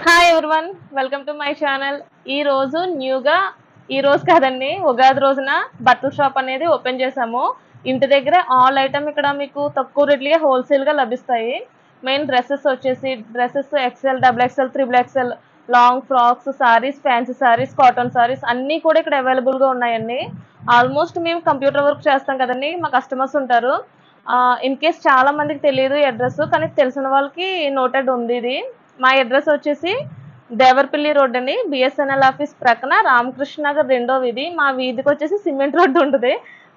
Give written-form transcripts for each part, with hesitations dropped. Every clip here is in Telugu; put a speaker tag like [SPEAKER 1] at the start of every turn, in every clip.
[SPEAKER 1] Hi everyone, welcome to my channel. ఈ రోజు న్యూగా ఈ రోజు కాదండి, ఉగాది రోజున బట్టల షాప్ అనేది ఓపెన్ చేసాము. ఇంటి దగ్గర ఆల్ ఐటమ్ ఇక్కడ మీకు తక్కువ రేట్లకే హోల్సేల్గా లభిస్తాయి. Main dresses XL, double XL, triple XL, long frocks, saris, fancy saris, cotton saris అన్నీ కూడా ఇక్కడ అవైలబుల్గా ఉన్నాయండి. ఆల్మోస్ట్ మేము కంప్యూటర్ వర్క్ చేస్తాం కదండి, మా కస్టమర్స్ ఉంటారు. ఇన్ కేస్ చాలా మందికి తెలియదు అడ్రస్, కానీ తెలిసిన వాళ్ళకి నోటెడ్ ఉంది. ఇది మా అడ్రస్ వచ్చేసి దేవరపల్లి రోడ్ అండి, బిఎస్ఎన్ఎల్ ఆఫీస్ ప్రక్కన రామకృష్ణ నగర్ 2వ వీధి. మా వీధికి వచ్చేసి సిమెంట్ రోడ్డు ఉంటుంది.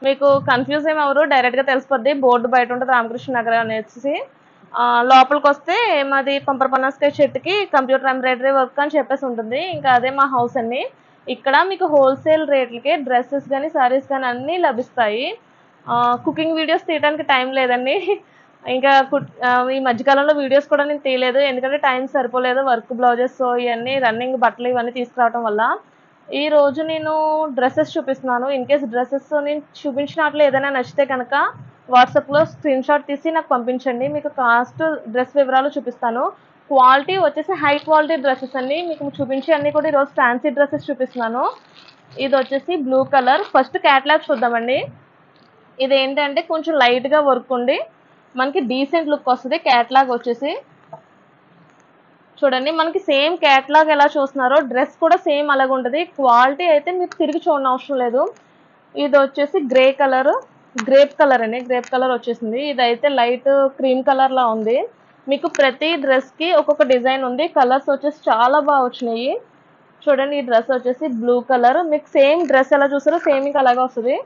[SPEAKER 1] మీకు కన్ఫ్యూజ్ ఏమవరు, డైరెక్ట్గా తెలిసిపోద్ది. బోర్డు బయట ఉంటుంది రామకృష్ణ నగర్ అనేసి. లోపలికి వస్తే మాది పంపరపన్నాస్కాయ చెట్టుకి కంప్యూటర్ ఎంబ్రాయిడరీ వర్క్ అని చెప్పేసి ఉంటుంది. ఇంకా అదే మా హౌస్ అండి. ఇక్కడ మీకు హోల్సేల్ రేట్లకి డ్రెస్సెస్ కానీ సారీస్ కానీ అన్నీ లభిస్తాయి. కుకింగ్ వీడియోస్ తీయడానికి టైం లేదండి. ఇంకా ఈ మధ్యకాలంలో వీడియోస్ కూడా నేను తీయలేదు, ఎందుకంటే టైం సరిపోలేదు. వర్క్, బ్లౌజెస్, ఇవన్నీ రన్నింగ్ బట్టలు ఇవన్నీ తీసుకురావడం వల్ల. ఈ రోజు నేను డ్రెస్సెస్ చూపిస్తున్నాను. ఇన్ కేస్ డ్రెస్సెస్ నేను చూపించినట్లు ఏదైనా నచ్చితే కనుక వాట్సాప్లో స్క్రీన్ షాట్ తీసి నాకు పంపించండి. మీకు కాస్ట్, డ్రెస్ వివరాలు చూపిస్తాను. క్వాలిటీ వచ్చేసి హై క్వాలిటీ డ్రెస్సెస్ అండి. మీకు చూపించి అన్నీ కూడా ఈరోజు ఫ్యాన్సీ డ్రెస్సెస్ చూపిస్తున్నాను. ఇది వచ్చేసి బ్లూ కలర్. ఫస్ట్ క్యాటలాగ్ చూద్దామండి. ఇది ఏంటంటే కొంచెం లైట్గా వర్క్ ఉండి మనకి డీసెంట్ లుక్ వస్తుంది. క్యాటలాగ్ వచ్చేసి చూడండి, మనకి సేమ్ క్యాటలాగ్ ఎలా చూస్తున్నారో డ్రెస్ కూడా సేమ్ అలాగే ఉంటుంది. క్వాలిటీ అయితే మీకు తిరిగి చూడని అవసరం లేదు. ఇది వచ్చేసి గ్రేప్ కలర్ అండి. గ్రేప్ కలర్ వచ్చేసింది. ఇదైతే లైట్ క్రీమ్ కలర్ లా ఉంది. మీకు ప్రతి డ్రెస్ కి ఒక్కొక్క డిజైన్ ఉంది. కలర్స్ వచ్చేసి చాలా బాగా వచ్చినాయి. చూడండి, ఈ డ్రెస్ వచ్చేసి బ్లూ కలర్. మీకు సేమ్ డ్రెస్ ఎలా చూసారో సేమ్ ఇంకా అలాగే వస్తుంది.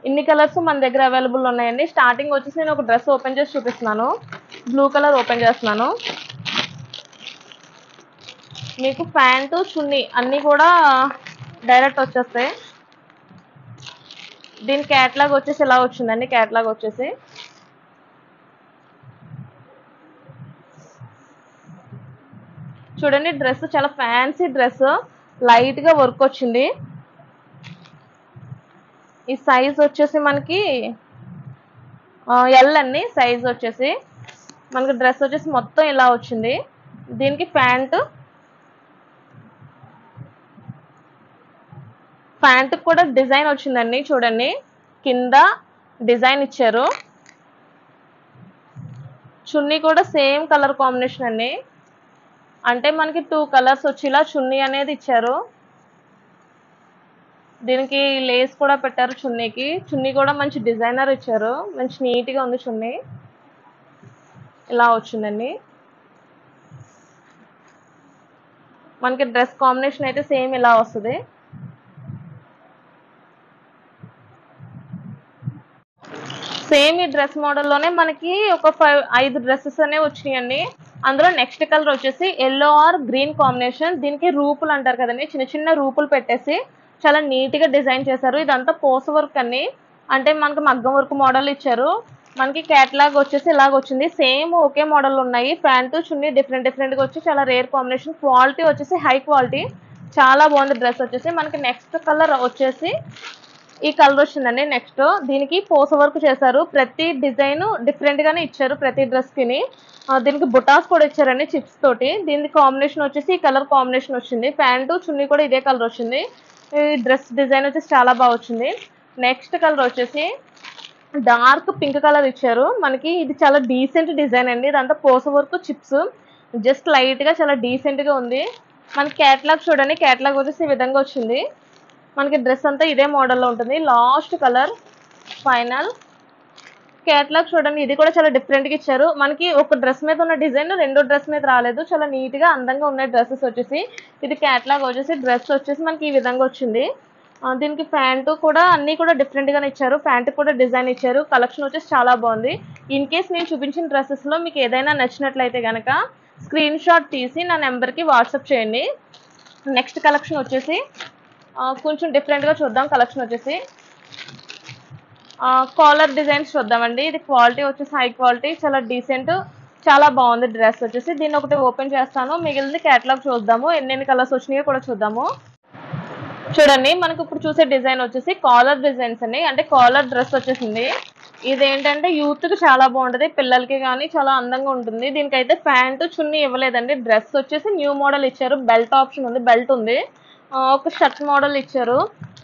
[SPEAKER 1] ఇన్ని కలర్స్ మన దగ్గర అవైలబుల్ ఉన్నాయండి. స్టార్టింగ్ వచ్చేసి నేను ఒక డ్రెస్ ఓపెన్ చేసి చూపిస్తున్నాను. బ్లూ కలర్ ఓపెన్ చేస్తున్నాను. మీకు ప్యాంటు, చున్నీ అన్నీ కూడా డైరెక్ట్ వచ్చేస్తాయి. దీని క్యాటలాగ్ వచ్చేసి ఇలా వచ్చిందండి. క్యాటలాగ్ వచ్చేసి చూడండి, డ్రెస్ చాలా ఫ్యాన్సీ డ్రెస్, లైట్గా వర్క్ వచ్చింది. ఈ సైజ్ వచ్చేసి మనకి ఎల్ అండి. సైజ్ వచ్చేసి మనకి డ్రెస్ వచ్చేసి మొత్తం ఇలా వచ్చింది. దీనికి ప్యాంటు కూడా డిజైన్ వచ్చిందండి. చూడండి, కింద డిజైన్ ఇచ్చారు. చున్నీ కూడా సేమ్ కలర్ కాంబినేషన్ అండి. అంటే మనకి 2 కలర్స్ వచ్చేలా చున్నీ అనేది ఇచ్చారు. దీనికి లేస్ కూడా పెట్టారు. చున్నీ కూడా మంచి డిజైనర్ ఇచ్చారు. మంచి నీట్గా ఉంది. చున్నీ ఇలా వచ్చిందండి. మనకి డ్రెస్ కాంబినేషన్ అయితే సేమ్ ఇలా వస్తుంది. సేమ్ ఈ డ్రెస్ మోడల్లోనే మనకి ఒక 5 డ్రెస్సెస్ అనేవి వచ్చినాయండి. అందులో నెక్స్ట్ కలర్ వచ్చేసి ఎల్లో ఆర్ గ్రీన్ కాంబినేషన్. దీనికి రూపులు అంటారు కదండి, చిన్న చిన్న రూపులు పెట్టేసి చాలా నీట్గా డిజైన్ చేశారు. ఇదంతా పోస వర్క్ అండి, అంటే మనకి మగ్గం వర్క్ మోడల్ ఇచ్చారు. మనకి క్యాటలాగ్ వచ్చేసి ఇలాగ వచ్చింది. సేమ్ ఒకే మోడల్ ఉన్నాయి. ప్యాంటు, చున్నీ డిఫరెంట్గా వచ్చి చాలా రేర్ కాంబినేషన్. క్వాలిటీ వచ్చేసి హై క్వాలిటీ, చాలా బాగుంది డ్రెస్ వచ్చేసి. మనకి నెక్స్ట్ కలర్ వచ్చేసి ఈ కలర్ వచ్చిందండి. నెక్స్ట్ దీనికి పోస వర్క్ చేశారు. ప్రతి డిజైన్ డిఫరెంట్ గానే ఇచ్చారు ప్రతి డ్రెస్ కి. దీనికి బుటాస్ కూడా ఇచ్చారండి చిప్స్ తోటి. దీనికి కాంబినేషన్ వచ్చేసి ఈ కలర్ కాంబినేషన్ వచ్చింది. ప్యాంటు, చున్నీ కూడా ఇదే కలర్ వచ్చింది. ఈ డ్రెస్ డిజైన్ వచ్చేసి చాలా బాగా వచ్చింది. నెక్స్ట్ కలర్ వచ్చేసి డార్క్ పింక్ కలర్ ఇచ్చారు. మనకి ఇది చాలా డీసెంట్ డిజైన్ అండి. ఇదంతా పోస వర్క్ చిప్స్, జస్ట్ లైట్ గా చాలా డీసెంట్ గా ఉంది. మనకి క్యాటలాగ్ చూడండి, క్యాటలాగ్ వచ్చేసి ఈ విధంగా వచ్చింది. మనకి డ్రెస్ అంతా ఇదే మోడల్లో ఉంటుంది. లాస్ట్ కలర్ ఫైనల్ క్యాటలాగ్ చూడండి, ఇది కూడా చాలా డిఫరెంట్గా ఇచ్చారు. మనకి ఒక డ్రెస్ మీద ఉన్న డిజైన్ రెండో డ్రెస్ మీద రాలేదు. చాలా నీట్గా అందంగా ఉన్నాయి డ్రెస్సెస్ వచ్చేసి. ఇది క్యాటలాగ్ వచ్చేసి. డ్రెస్ వచ్చేసి మనకి ఈ విధంగా వచ్చింది. దీనికి ప్యాంటు కూడా అన్నీ కూడా డిఫరెంట్గానే ఇచ్చారు. ప్యాంటు కూడా డిజైన్ ఇచ్చారు. కలెక్షన్ వచ్చేసి చాలా బాగుంది. ఇన్ కేస్ నేను చూపించిన డ్రెస్సెస్లో మీకు ఏదైనా నచ్చినట్లయితే కనుక స్క్రీన్ షాట్ తీసి నా నెంబర్కి వాట్సాప్ చేయండి. నెక్స్ట్ కలెక్షన్ వచ్చేసి కొంచెం డిఫరెంట్గా చూద్దాం. కలెక్షన్ వచ్చేసి కాలర్ డిజైన్స్ చూద్దామండి. ఇది క్వాలిటీ వచ్చేసి హై క్వాలిటీ, చాలా డీసెంట్, చాలా బాగుంది డ్రెస్ వచ్చేసి. దీన్ని ఒకటి ఓపెన్ చేస్తాను, మిగిలింది క్యాటలాగ్ చూద్దాము. ఎన్ని కలర్స్ వచ్చినాయో కూడా చూద్దాము. చూడండి, మనకు ఇప్పుడు చూసే డిజైన్ వచ్చేసి కాలర్ డిజైన్స్ అండి. అంటే కాలర్ డ్రెస్ వచ్చేసింది. ఇదేంటంటే యూత్‌కి చాలా బాగుంటది. పిల్లలకి గాని చాలా అందంగా ఉంటుంది. దీనికైతే ప్యాంట్, చున్నీ ఇవ్వలేదండి. డ్రెస్ వచ్చేసి న్యూ మోడల్ ఇచ్చారు. బెల్ట్ ఆప్షన్ ఉంది. బెల్ట్ ఉంది. ఒక షర్ట్ మోడల్ ఇచ్చారు.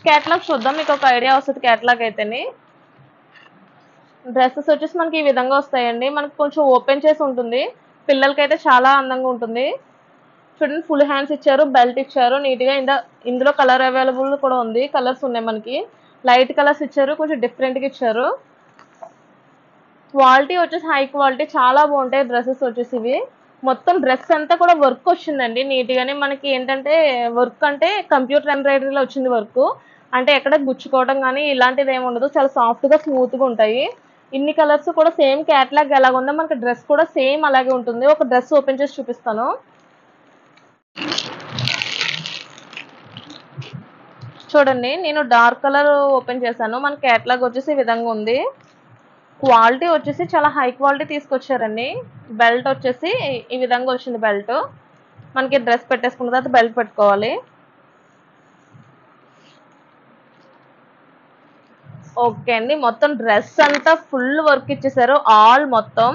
[SPEAKER 1] క్యాటలాగ్ చూద్దాం. మీకు ఒక ఐడియా వస్తది క్యాటలాగ్ అయితేని. డ్రెసెస్ వచ్చేసి మనకి ఈ విధంగా వస్తాయండి. మనకు కొంచెం ఓపెన్ చేసి ఉంటుంది. పిల్లలకైతే చాలా అందంగా ఉంటుంది. చూడండి ఫుల్ హ్యాండ్స్ ఇచ్చారు. బెల్ట్ ఇచ్చారు. నీట్‌గా ఇందులో కలర్ అవైలబుల్ కూడా ఉంది. కలర్స్ ఉన్నాయి మనకి. లైట్ కలర్స్ ఇచ్చారు. కొంచెం డిఫరెంట్‌గా ఇచ్చారు. క్వాలిటీ వచ్చేసి హై క్వాలిటీ చాలా బాగుంటాయి డ్రెస్సెస్ వచ్చేసి ఇవి. మొత్తం డ్రెస్ అంతా కూడా వర్క్ వచ్చిందండి నీట్‌గానే. మనకి ఏంటంటే వర్క్ అంటే కంప్యూటర్ ఎంబ్రాయిడరీలో వచ్చింది వర్క్. అంటే ఎక్కడ గుచ్చుకోవడం గానీ ఇలాంటిది ఏమి ఉండదు. చాలా సాఫ్ట్‌గా స్మూత్‌గా ఉంటాయి. ఇన్ని కలర్స్ కూడా సేమ్ క్యాటలాగ్ ఎలాగుందో మనకి డ్రెస్ కూడా సేమ్ అలాగే ఉంటుంది. ఒక డ్రెస్ ఓపెన్ చేసి చూపిస్తాను. చూడండి నేను డార్క్ కలర్ ఓపెన్ చేశాను. మన క్యాటలాగ్ వచ్చేసి ఈ విధంగా ఉంది. క్వాలిటీ వచ్చేసి చాలా హై క్వాలిటీ తీసుకొచ్చారండి. బెల్ట్ వచ్చేసి ఈ విధంగా వచ్చింది బెల్ట్. మనకి డ్రెస్ పెట్టేసుకున్న తర్వాత బెల్ట్ పెట్టుకోవాలి. ఓకే అండి. మొత్తం డ్రెస్ అంతా ఫుల్ వర్క్ ఇచ్చేసారు. ఆల్ మొత్తం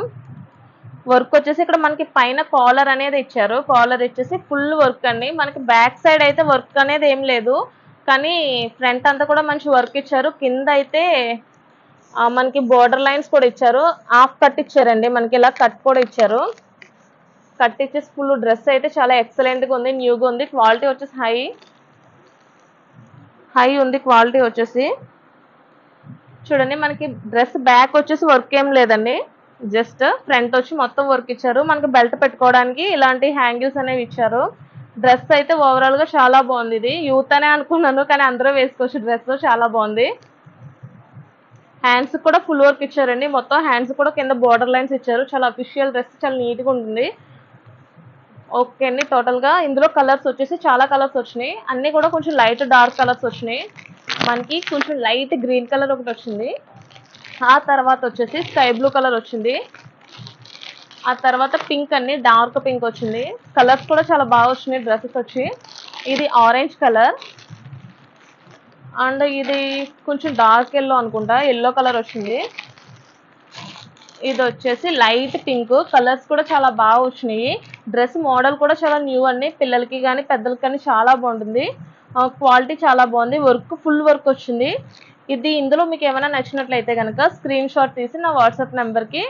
[SPEAKER 1] వర్క్ వచ్చేసి ఇక్కడ మనకి పైన కాలర్ అనేది ఇచ్చారు. కాలర్ ఇచ్చేసి ఫుల్ వర్క్ అండి. మనకి బ్యాక్ సైడ్ అయితే వర్క్ అనేది ఏం లేదు. కానీ ఫ్రంట్ అంతా కూడా మంచి వర్క్ ఇచ్చారు. కింద అయితే మనకి బోర్డర్ లైన్స్ కూడా ఇచ్చారు. హాఫ్ కట్ ఇచ్చారండి. మనకి ఇలా కట్ కూడా ఇచ్చారు. కట్ ఇచ్చేసి ఫుల్ డ్రెస్ అయితే చాలా ఎక్సలెంట్‌గా ఉంది. న్యూగా ఉంది. క్వాలిటీ వచ్చేసి హై ఉంది క్వాలిటీ వచ్చేసి. చూడండి మనకి డ్రెస్ బ్యాక్ వచ్చేసి వర్క్ ఏం లేదండి. జస్ట్ ఫ్రంట్ వచ్చి మొత్తం వర్క్ ఇచ్చారు. మనకి బెల్ట్ పెట్టుకోవడానికి ఇలాంటి హ్యాంగిల్స్ అనేవి ఇచ్చారు. డ్రెస్ అయితే ఓవరాల్ గా చాలా బాగుంది. ఇది యూత్ అనే అనుకున్నాను కానీ అందరూ వేసుకోవచ్చు. డ్రెస్ చాలా బాగుంది. హ్యాండ్స్ కూడా ఫుల్ వర్క్ ఇచ్చారండి. మొత్తం హ్యాండ్స్ కూడా కింద బోర్డర్ లైన్స్ ఇచ్చారు. చాలా అఫీషియల్ డ్రెస్ చాలా నీట్ గా ఉంటుంది. ఓకే అండి. టోటల్ గా ఇందులో కలర్స్ వచ్చేసి చాలా కలర్స్ వచ్చినాయి. అన్ని కూడా కొంచెం లైట్ డార్క్ కలర్స్ వచ్చినాయి. మనకి కొంచెం లైట్ గ్రీన్ కలర్ ఒకటి వచ్చింది. ఆ తర్వాత వచ్చేసి స్కై బ్లూ కలర్ వచ్చింది. ఆ తర్వాత పింక్ అండి. డార్క్ పింక్ వచ్చింది. కలర్స్ కూడా చాలా బాగా వచ్చినాయి డ్రెస్సెస్ వచ్చి. ఇది ఆరెంజ్ కలర్ అండ్ ఇది కొంచెం డార్క్ ఎల్లో అనుకుంటా. ఎల్లో కలర్ వచ్చింది. ఇది వచ్చేసి లైట్ పింక్. కలర్స్ కూడా చాలా బాగా వచ్చినాయి. డ్రెస్ మోడల్ కూడా చాలా న్యూ అండి. పిల్లలకి కానీ పెద్దలకి కానీ చాలా బాగుంటుంది. క్వాలిటీ చాలా బాగుంది. వర్క్ ఫుల్ వర్క్ వచ్చింది. ఇందులో మీకు ఏమైనా నచ్చినట్లయితే కనుక స్క్రీన్ షాట్ తీసి నా వాట్సాప్ నెంబర్కి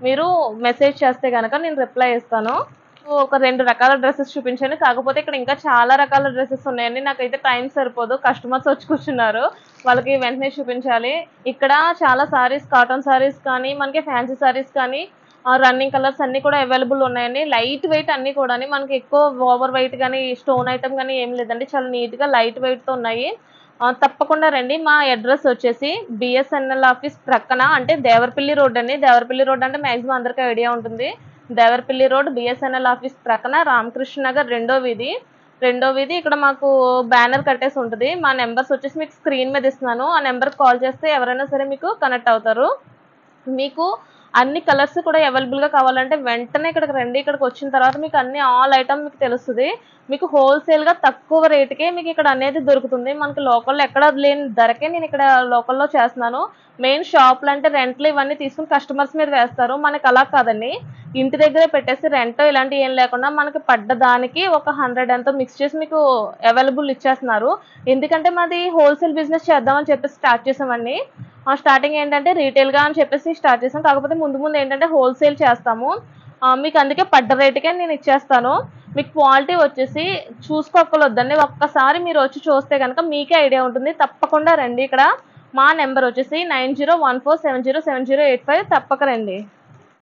[SPEAKER 1] మీరు మెసేజ్ చేస్తే కనుక నేను రిప్లై ఇస్తాను. ఒక 2 రకాల డ్రెస్సెస్ చూపించండి. కాకపోతే ఇక్కడ ఇంకా చాలా రకాల డ్రెస్సెస్ ఉన్నాయండి. నాకైతే టైం సరిపోదు. కస్టమర్స్ వచ్చి కూర్చున్నారు. వాళ్ళకి వెంటనే చూపించాలి. ఇక్కడ చాలా సారీస్, కాటన్ సారీస్ కానీ మనకి ఫ్యాన్సీ సారీస్ కానీ రన్నింగ్ కలర్స్ అన్నీ కూడా అవైలబుల్ ఉన్నాయండి. లైట్ వెయిట్ అన్నీ కూడా మనకి ఎక్కువ ఓవర్ వెయిట్ కానీ స్టోన్ ఐటమ్ కానీ ఏం లేదండి. చాలా నీట్గా లైట్ వెయిట్తో ఉన్నాయి. తప్పకుండా రండి. మా అడ్రస్ వచ్చేసి బిఎస్ఎన్ఎల్ ఆఫీస్ ప్రక్కన, అంటే దేవరపల్లి రోడ్ అండి. దేవరపల్లి రోడ్ అంటే మ్యాక్సిమం అందరికీ ఐడియా ఉంటుంది. దేవరపల్లి రోడ్ బిఎస్ఎన్ఎల్ ఆఫీస్ ప్రక్కన రామకృష్ణ నగర్ రెండో వీధి. ఇక్కడ మాకు బ్యానర్ కట్టేసి ఉంటుంది. మా నెంబర్స్ వచ్చేసి మీకు స్క్రీన్ మీద ఇస్తున్నాను. ఆ నెంబర్కి కాల్ చేస్తే ఎవరైనా సరే మీకు కనెక్ట్ అవుతారు. మీకు అన్ని కలర్స్ కూడా అవైలబుల్గా కావాలంటే వెంటనే ఇక్కడికి రండి. ఇక్కడికి వచ్చిన తర్వాత మీకు అన్ని ఆల్ ఐటమ్ మీకు తెలుస్తుంది. మీకు హోల్సేల్గా తక్కువ రేటుకే మీకు ఇక్కడ అనేది దొరుకుతుంది. మనకి లోకల్లో ఎక్కడ లేని ధరకే నేను ఇక్కడ లోకల్లో చేస్తున్నాను. మెయిన్ షాప్లు అంటే రెంట్లు ఇవన్నీ తీసుకుని కస్టమర్స్ మీద వేస్తారు. మనకి అలా కాదండి. ఇంటి దగ్గరే పెట్టేసి రెంట్ ఇలాంటివి ఏం లేకుండా మనకి పడ్డ దానికి ఒక 100 ఎంతో మిక్స్ చేసి మీకు అవైలబుల్ ఇచ్చేస్తున్నారు. ఎందుకంటే మాది హోల్సేల్ బిజినెస్ చేద్దామని చెప్పేసి స్టార్ట్ చేసామండి. స్టార్టింగ్ ఏంటంటే రీటైల్గా అని చెప్పేసి స్టార్ట్ చేసాం. కాకపోతే ముందు ఏంటంటే హోల్సేల్ చేస్తాము. మీకు అందుకే పడ్డ రేటుకే నేను ఇచ్చేస్తాను. మీకు క్వాలిటీ వచ్చేసి చూసుకోక్కర్లేదండి. ఒక్కసారి మీరు వచ్చి చూస్తే కనుక మీకే ఐడియా ఉంటుంది. తప్పకుండా రండి. ఇక్కడ మా నెంబర్ వచ్చేసి 9014707085. తప్పక రండి.